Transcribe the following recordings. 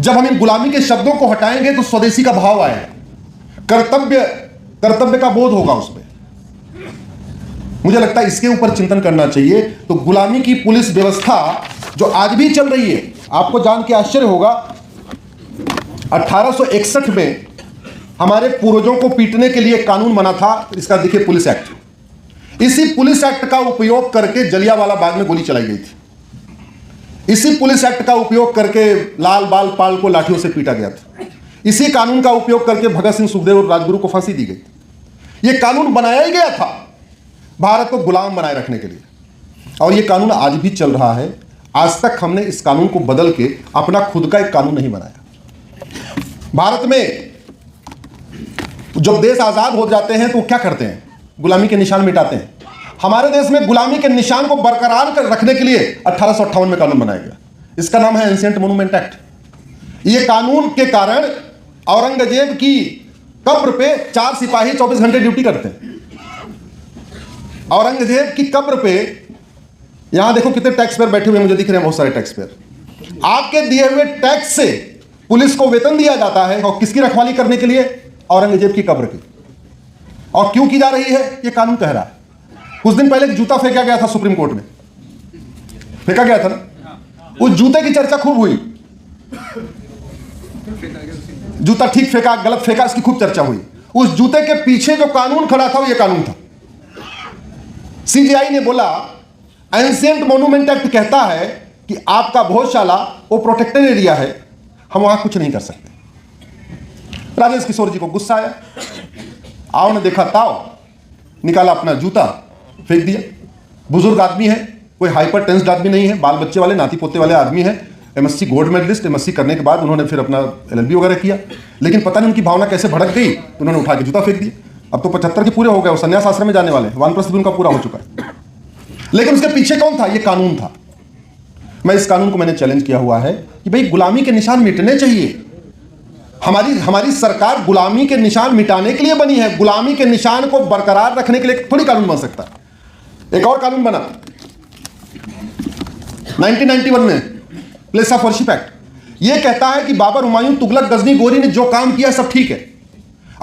जब हम इन गुलामी के शब्दों को हटाएंगे तो स्वदेशी का भाव आएगा, कर्तव्य का बोध होगा उसमें। मुझे लगता है इसके ऊपर चिंतन करना चाहिए। तो गुलामी की पुलिस व्यवस्था जो आज भी चल रही है, आपको जान के आश्चर्य होगा 1861 में हमारे पूर्वजों को पीटने के लिए कानून बना था, इसका देखिए पुलिस एक्ट। इसी पुलिस एक्ट का उपयोग करके जलियांवाला बाग में गोली चलाई गई थी। इसी पुलिस एक्ट का उपयोग करके लाल बाल पाल को लाठियों से पीटा गया था। इसी कानून का उपयोग करके भगत सिंह, सुखदेव और राजगुरु को फांसी दी गई। यह कानून बनाया ही गया था भारत को गुलाम बनाए रखने के लिए, और यह कानून आज भी चल रहा है। आज तक हमने इस कानून को बदल के अपना खुद का एक कानून नहीं बनाया। भारत में जब देश आजाद हो जाते हैं तो क्या करते हैं? गुलामी के निशान मिटाते हैं। हमारे देश में गुलामी के निशान को बरकरार कर रखने के लिए 1858 में कानून बनाया गया। इसका नाम है एंशिएंट मॉन्यूमेंट एक्ट। यह कानून के कारण औरंगजेब की कब्र पे 4 सिपाही 24 घंटे ड्यूटी करते हैं। औरंगजेब की कब्र पे, यहां देखो कितने टैक्स पेयर बैठे हुए मुझे दिख रहे हैं, बहुत सारे टैक्स पेयर। आपके दिए हुए टैक्स से पुलिस को वेतन दिया जाता है, और किसकी रखवाली करने के लिए? औरंगजेब की कब्र की। और क्यों की जा रही है? यह कानून कह रहा है। कुछ दिन पहले जूता फेंका गया था सुप्रीम कोर्ट में, फेंका गया था ना, उस जूते की चर्चा खूब हुई। जूता ठीक फेंका, गलत फेंका, इसकी खूब चर्चा हुई। उस जूते के पीछे जो कानून खड़ा था वो ये कानून था। सीजीआई ने बोला एंशिएंट मॉन्यूमेंट एक्ट कहता है कि आपका भोजशाला वो प्रोटेक्टेड एरिया है, हम वहां कुछ नहीं कर सकते। राजेश किशोर जी को गुस्सा आया, आओ ने देखा ताव, निकाला अपना जूता, फेंक दिया। बुजुर्ग आदमी है, कोई हाइपर टेंस्ड आदमी नहीं है, बाल बच्चे वाले, नाती पोते वाले आदमी है, एमएससी गोल्ड मेडलिस्ट। एमएससी करने के बाद उन्होंने फिर अपना एलएलबी वगैरह किया, लेकिन पता नहीं उनकी भावना कैसे भड़क गई तो उन्होंने उठा के जूता फेंक दिया। अब तो 75 के पूरे हो गए, वो संन्यास आश्रम में जाने वाले, वानप्रस्थ भी उनका पूरा हो चुका है। लेकिन उसके पीछे कौन था? ये कानून था। मैं इस कानून को मैंने चैलेंज किया हुआ है कि भाई गुलामी के निशान मिटने चाहिए। हमारी सरकार गुलामी के निशान मिटाने के लिए बनी है, गुलामी के निशान को बरकरार रखने के लिए थोड़ी कानून बन सकता है। एक और कानून बना 1991 में, प्लेस ऑफ वर्शिप एक्ट। यह कहता है कि बाबर, हुमायूं, तुगलक, गजनी, गोरी ने जो काम किया सब ठीक है।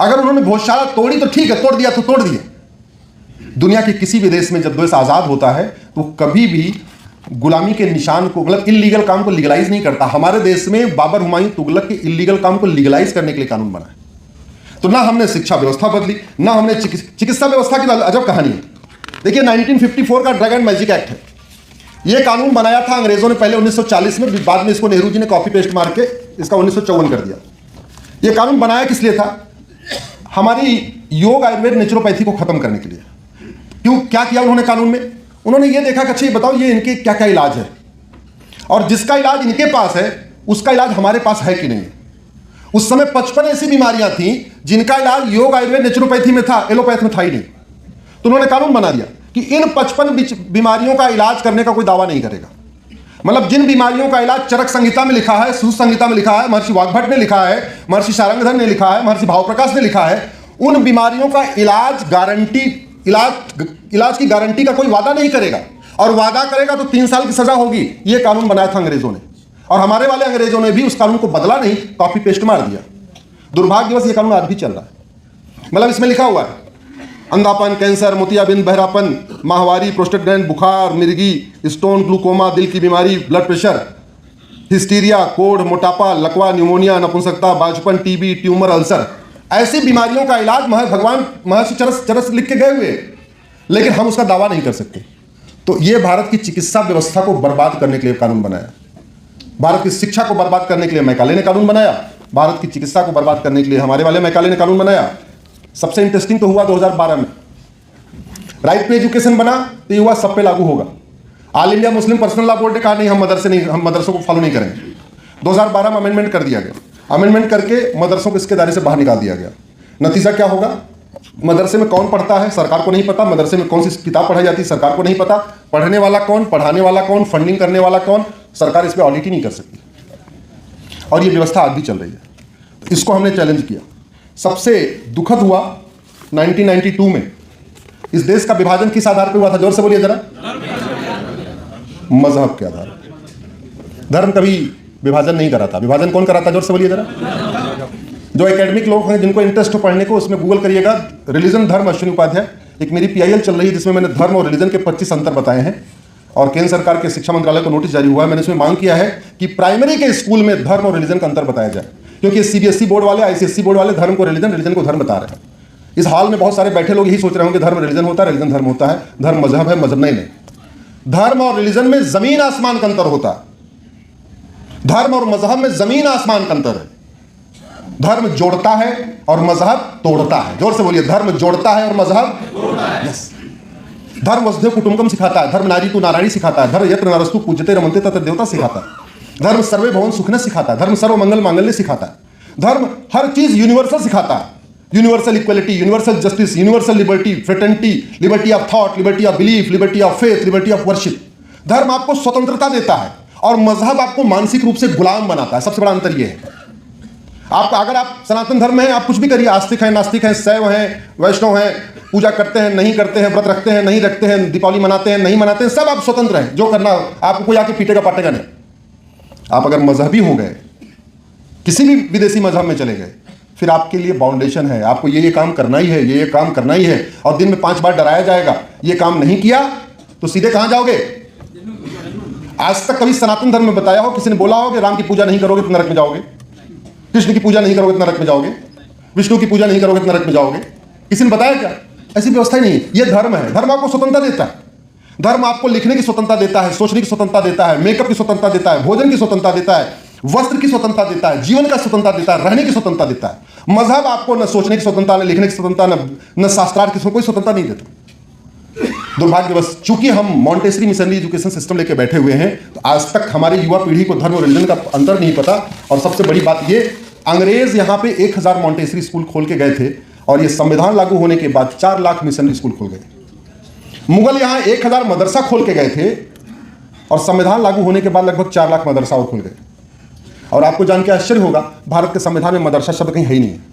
अगर उन्होंने भोजशाला तोड़ी तो ठीक है, तोड़ दिया तो तोड़ दिया। दुनिया के किसी भी देश में जब देश आजाद होता है तो कभी भी गुलामी के निशान को, मतलब इल्लीगल काम को लीगलाइज नहीं करता। हमारे देश में बाबर, हुमायूं, तुगलक के इल्लीगल काम को लीगलाइज करने के लिए कानून बना है। तो ना हमने शिक्षा व्यवस्था बदली, ना हमने चिकित्सा व्यवस्था की अजब कहानी है। देखिए 1954 का ड्रग एंड मैजिक एक्ट है। यह कानून बनाया था अंग्रेजों ने पहले 1940 में, बाद में इसको नेहरू जी ने कॉपी पेस्ट मार के इसका 1954 कर दिया। यह कानून बनाया किस लिए था? हमारी योग, आयुर्वेद, नेचुरोपैथी को खत्म करने के लिए। क्यों, क्या किया उन्होंने कानून में? उन्होंने ये देखा कि अच्छा ये बताओ ये इनके क्या क्या इलाज है, और जिसका इलाज इनके पास है उसका इलाज हमारे पास है कि नहीं। उस समय 55 ऐसी बीमारियां थी जिनका इलाज योग, आयुर्वेद, नेचुरोपैथी में था, एलोपैथ में था ही नहीं। तो उन्होंने कानून बना दिया कि इन 55 बीमारियों का इलाज करने का कोई दावा नहीं करेगा। मतलब जिन बीमारियों का इलाज चरक संहिता में लिखा है, सूत संहिता में लिखा है, महर्षि वाग्भट ने लिखा है, महर्षि शारंगधर ने लिखा है, महर्षि भावप्रकाश ने लिखा है, उन बीमारियों का इलाज इलाज की गारंटी का कोई वादा नहीं करेगा, और वादा करेगा तो 3 साल की सजा होगी। यह कानून बनाया था अंग्रेजों ने, और हमारे वाले अंग्रेजों ने भी उस कानून को बदला नहीं, कॉपी पेस्ट मार दिया। दुर्भाग्यवश यह कानून आज भी चल रहा है। मतलब इसमें लिखा हुआ है अंधापन, कैंसर, मोतियाबिंद, बहरापन, माहवारी, प्रोस्टेट ग्लैंड, बुखार, मिर्गी, स्टोन, ग्लूकोमा, दिल की बीमारी, ब्लड प्रेशर, हिस्टीरिया, कोढ़, मोटापा, लकवा, न्यूमोनिया, नपुंसकता, बाजपन, टीबी, ट्यूमर, अल्सर, ऐसी बीमारियों का इलाज भगवान महर्षि चरस लिख के गए हुए, लेकिन हम उसका दावा नहीं कर सकते। तो यह भारत की चिकित्सा व्यवस्था को बर्बाद करने के लिए कानून बनाया। भारत की शिक्षा को बर्बाद करने के लिए मैकाले ने कानून बनाया। भारत की चिकित्सा को बर्बाद करने के लिए हमारे वाले मैकाले ने कानून बनाया। सबसे इंटरेस्टिंग तो हुआ 2012 में, राइट टू एजुकेशन बना तो ये हुआ सब पे लागू होगा। All India Muslim personal law board ने कहा नहीं, हम मदरसों को फॉलो नहीं करेंगे। 2012 में अमेंडमेंट कर दिया गया। अमेंडमेंट करके मदरसों को इसके दायरे से बाहर निकाल दिया गया। नतीजा क्या होगा? मदरसे में कौन पढ़ता है सरकार को नहीं पता, मदरसे में कौन सी किताब पढ़ाई जाती है सरकार को नहीं पता, पढ़ने वाला कौन, पढ़ाने वाला कौन, फंडिंग करने वाला कौन, सरकार इस पर ऑडिट ही नहीं कर सकती। और ये व्यवस्था आज भी चल रही है। तो इसको हमने चैलेंज किया। सबसे दुखद हुआ 1992 में। इस देश का विभाजन किस आधार पर हुआ था? जोर से बोलिए जरा। मजहब के आधार पर। धर्म कभी विभाजन नहीं करा था। विभाजन कौन करा था, जोर से बोलिए जरा। जो एकेडमिक लोग हैं, जिनको इंटरेस्ट हो पढ़ने को, उसमें गूगल करिएगा रिलीजन धर्म अश्विनी उपाध्याय। एक मेरी PIL चल रही है जिसमें मैंने धर्म और रिलीजन के 25 अंतर बताए हैं, और केंद्र सरकार के शिक्षा मंत्रालय को नोटिस जारी हुआ है। मैंने इसमें मांग किया है कि प्राइमरी के स्कूल में धर्म और रिलीजन का अंतर बताया जाए, क्योंकि CBSE बोर्ड वाले, ICSE बोर्ड वाले धर्म को रिलीजन, रिलीजन को धर्म बता रहे हैं। इस हाल में बहुत सारे बैठे लोग यही सोच रहे होंगे धर्म रिलीजन होता है, रिलीजन धर्म होता है, धर्म मजहब है, मजहब नहीं। धर्म और रिलीजन में जमीन आसमान का अंतर होता है। धर्म और मजहब में जमीन आसमान का अंतर है। धर्म जोड़ता है और मजहब तोड़ता है। जोर से बोलिए, धर्म जोड़ता है और मजहब तोड़ता है। यस। धर्म वसुधैव कुटुंबकम सिखाता है, धर्म नारी तू नारायणी सिखाता है, धर्म यत्र नरस्तु पूज्यते रमन्ते तत्र देवता सिखाता है, धर्म सर्वे भवन सुखने सिखाता है, धर्म सर्व मंगल मांगल्य सिखाता है। धर्म हर चीज यूनिवर्सल सिखाता है, universal equality, universal justice, universal liberty, fraternity, liberty of thought, liberty of belief, liberty of faith, liberty of worship. धर्म आपको स्वतंत्रता देता है और मजहब आपको मानसिक रूप से गुलाम बनाता है। सबसे बड़ा अंतर यह है। आप अगर आप सनातन धर्म में हैं, आप कुछ भी करिए, आस्तिक हैं, नास्तिक हैं, शैव हैं, वैष्णव हैं, पूजा करते हैं, नहीं करते हैं, व्रत रखते हैं, नहीं रखते हैं, दीपावली मनाते हैं, नहीं मनाते हैं, सब आप स्वतंत्र हैं। जो करना आपको कोई आके पीटेगा पाटेगा नहीं। आप अगर मजहबी हो गए, किसी भी विदेशी मजहब में चले गए, फिर आपके लिए बाउंडेशन है, आपको ये काम करना ही है, ये काम करना ही है, और दिन में 5 बार डराया जाएगा। ये काम नहीं किया तो सीधे कहां जाओगे। आज तक कभी सनातन धर्म में बताया हो, किसी ने बोला हो कि राम की पूजा नहीं करोगे तो नरक में जाओगे, कृष्ण की पूजा नहीं करोगे तो नरक में जाओगे, विष्णु की पूजा नहीं करोगे तो नरक में जाओगे? किसी ने बताया क्या? ऐसी व्यवस्था ही नहीं है। ये धर्म है। धर्म आपको स्वतंत्रता देता है। धर्म आपको लिखने की स्वतंत्रता देता है, सोचने की स्वतंत्रता देता है, मेकअप की स्वतंत्रता देता है, भोजन की स्वतंत्रता देता है, वस्त्र की स्वतंत्रता देता है, जीवन का स्वतंत्रता देता है, रहने की स्वतंत्रता देता है। मजहब आपको न सोचने की स्वतंत्रता, न लिखने की स्वतंत्रता, न शास्त्रार्थ की कोई स्वतंत्रता नहीं देता। दुर्भाग्यवश चूंकि हम मॉन्टेसरी मिशनरी एजुकेशन सिस्टम लेके बैठे हुए हैं, तो आज तक हमारी युवा पीढ़ी को धर्म और रिलीजन का अंतर नहीं पता। और सबसे बड़ी बात ये, अंग्रेज यहाँ पे 1000 मॉन्टेसरी स्कूल खोल के गए थे, और ये संविधान लागू होने के बाद 4 लाख मिशनरी स्कूल खोल गए। मुगल यहाँ 1000 मदरसा खोल के गए थे, और संविधान लागू होने के बाद लगभग 4 लाख मदरसा और खुल गए। और आपको जान के आश्चर्य होगा, भारत के संविधान में मदरसा शब्द कहीं है ही नहीं है।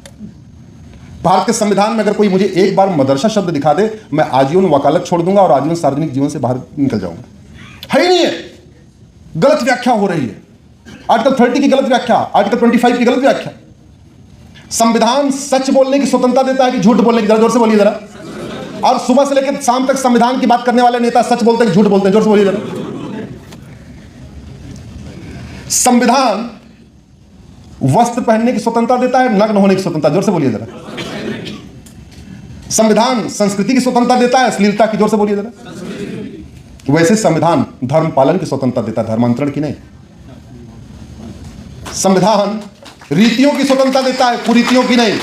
भारत के संविधान में अगर कोई मुझे एक बार मदरसा शब्द दिखा दे, मैं आजीवन वकालत छोड़ दूंगा और आजीवन सार्वजनिक जीवन से बाहर निकल जाऊंगा। है ही नहीं है। गलत व्याख्या हो रही है। आर्टिकल 30 की गलत व्याख्या, आर्टिकल 25 की गलत व्याख्या। संविधान सच बोलने की स्वतंत्रता देता है कि झूठ बोलने की? जरा जोर से बोलिए जरा। और सुबह से लेकर शाम तक संविधान की बात करने वाले नेता सच बोलते हैं कि झूठ बोलते हैं? जोर से बोलिए जरा। संविधान वस्त्र पहनने की स्वतंत्रता देता है, नग्न होने की स्वतंत्रता? जोर से बोलिए जरा। संविधान संस्कृति की स्वतंत्रता देता है, अश्लीलता की? जोर से बोलिए जरा। वैसे संविधान धर्म पालन की स्वतंत्रता देता है, धर्मांतरण की नहीं। संविधान रीतियों की स्वतंत्रता देता है, कुरीतियों की नहीं।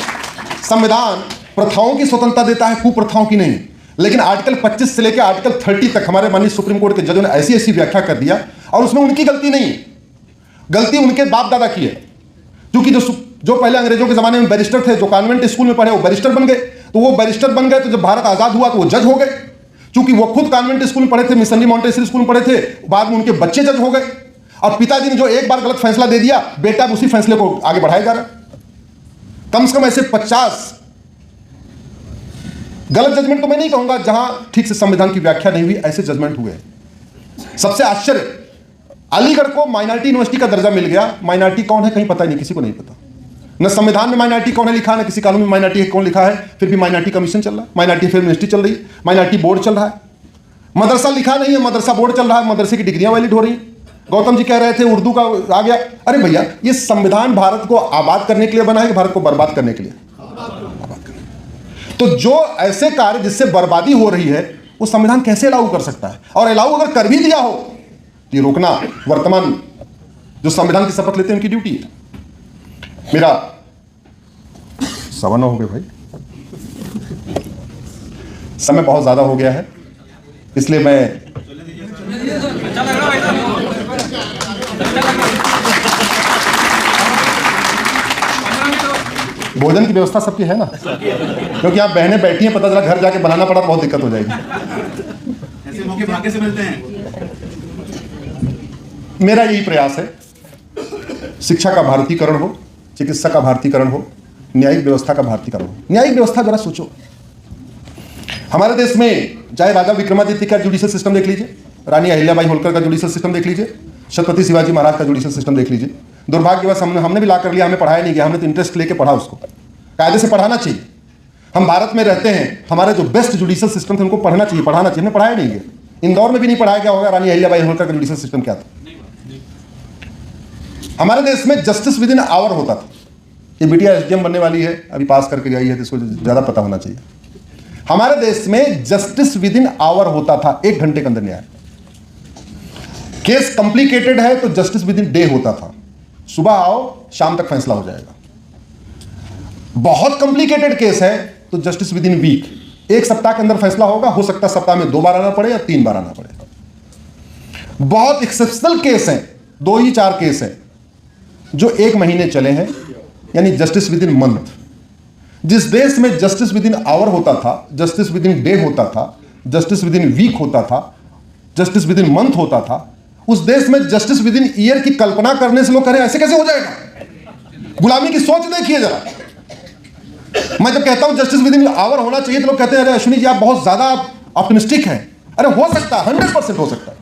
संविधान प्रथाओं की स्वतंत्रता देता है, कुप्रथाओं की नहीं। लेकिन आर्टिकल 25 से लेकर आर्टिकल 30 तक हमारे माननीय सुप्रीम कोर्ट के जजों ने ऐसी ऐसी व्याख्या कर दिया, और उसमें उनकी गलती नहीं है, गलती उनके बाप दादा की है। क्योंकि जो पहले अंग्रेजों के जमाने में बैरिस्टर थे, जो कॉन्वेंट स्कूल में पढ़े, वो बैरिस्टर बन गए। तो वो बैरिस्टर बन गए, तो जब भारत आजाद हुआ तो वो जज हो गए। क्योंकि वो खुद कॉन्वेंट स्कूल में पढ़े थे, मिशनरी मॉन्टेसरी स्कूल में पढ़े थे, बाद में उनके बच्चे जज हो गए। और पिताजी ने जो एक बार गलत फैसला दे दिया, बेटा उसी फैसले को आगे बढ़ाया जा रहा है। कम से कम ऐसे 50 गलत जजमेंट तो मैं नहीं कहूंगा, जहां ठीक से संविधान की व्याख्या नहीं हुई, ऐसे जजमेंट हुए। सबसे आश्चर्य, अलीगढ़ को माइनॉरिटी यूनिवर्सिटी का दर्जा मिल गया। माइनॉरिटी कौन है कहीं पता नहीं, किसी को नहीं पता। न संविधान में माइनॉरिटी कौन है लिखा है, न किसी कानून में माइनॉरिटी कौन लिखा है। फिर भी माइनॉरिटी कमीशन चल रहा है, माइनॉरिटी अफेयर मिनिस्ट्री चल रही है, माइनॉरिटी बोर्ड चल रहा है। मदरसा लिखा नहीं है, मदरसा बोर्ड चल रहा है, मदरसे की डिग्रियां वैलिड हो रही है। गौतम जी कह रहे थे उर्दू का आ गया। अरे भैया, ये संविधान भारत को आबाद करने के लिए बना है कि भारत को बर्बाद करने के लिए? आबाद करने। तो जो ऐसे कार्य जिससे बर्बादी हो रही है, वो संविधान कैसे अलाउ कर सकता है? और अलाउ अगर कर भी दिया हो, ये रोकना वर्तमान जो संविधान की शपथ लेते हैं उनकी ड्यूटी है। मेरा 9:15 हो गए भाई, समय बहुत ज्यादा हो गया है, इसलिए मैं भोजन की व्यवस्था सबकी है ना, क्योंकि आप बहनें बैठी हैं, पता चला घर जाके बनाना पड़ा तो बहुत दिक्कत हो जाएगी। ऐसे मौके भाग्य से मिलते हैं। मेरा यही प्रयास है, शिक्षा का भारतीकरण हो, चिकित्सा का भारतीकरण हो, न्यायिक व्यवस्था का भारतीकरण हो। न्यायिक व्यवस्था जरा सोचो, हमारे देश में चाहे राजा विक्रमादित्य का जुडिशियल सिस्टम देख लीजिए, रानी अहिल्याबाई होलकर का जुडिशियल सिस्टम देख लीजिए, छत्रपति शिवाजी महाराज का जुडिशल सिस्टम देख लीजिए। दुर्भाग्यवश हमने भी ला कर लिया, हमें पढ़ाया नहीं गया, हमने तो इंटरेस्ट लेके पढ़ा उसको। कायदे से पढ़ाना चाहिए। हम भारत में रहते हैं, हमारे जो बेस्ट जुडिशल सिस्टम थे उनको पढ़ना चाहिए, पढ़ाना चाहिए, हमने पढ़ाया नहीं गया। इंदौर में भी नहीं पढ़ाया गया होगा रानी अहिल्याबाई होलकर का जुडिशल सिस्टम क्या था। हमारे देश में जस्टिस विद इन आवर होता था। ये बिटिया एसडीएम बनने वाली है, अभी पास करके आई है, तो इसको ज़्यादा पता होना चाहिए। हमारे देश में जस्टिस विद इन आवर होता था, 1 घंटे के अंदर न्याय। केस कॉम्प्लिकेटेड है तो जस्टिस विद इन डे होता था, सुबह आओ शाम तक फैसला हो जाएगा। बहुत कॉम्प्लिकेटेड केस है तो जस्टिस विद इन वीक, 1 सप्ताह के अंदर फैसला होगा, हो सकता है सप्ताह में 2 बार आना पड़े या 3 बार आना पड़े। बहुत एक्सेप्शनल केस हैं, 2 ही 4 केस हैं जो 1 महीने चले हैं, यानी जस्टिस विद इन मंथ। जिस देश में जस्टिस विद इन आवर होता था, जस्टिस विद इन डे होता था, जस्टिस विद इन वीक होता था, जस्टिस विद इन मंथ होता था, उस देश में जस्टिस विद इन ईयर की कल्पना करने से लोग कह रहे हैं ऐसे कैसे हो जाएगा। गुलामी की सोच देखिए जरा। मैं जब कहता हूं जस्टिस विद इन आवर होना चाहिए तो लोग कहते हैं अरे अश्विनी जी आप बहुत ज्यादा ऑप्टिमिस्टिक हैं। अरे हो सकता है, 100% हो सकता है।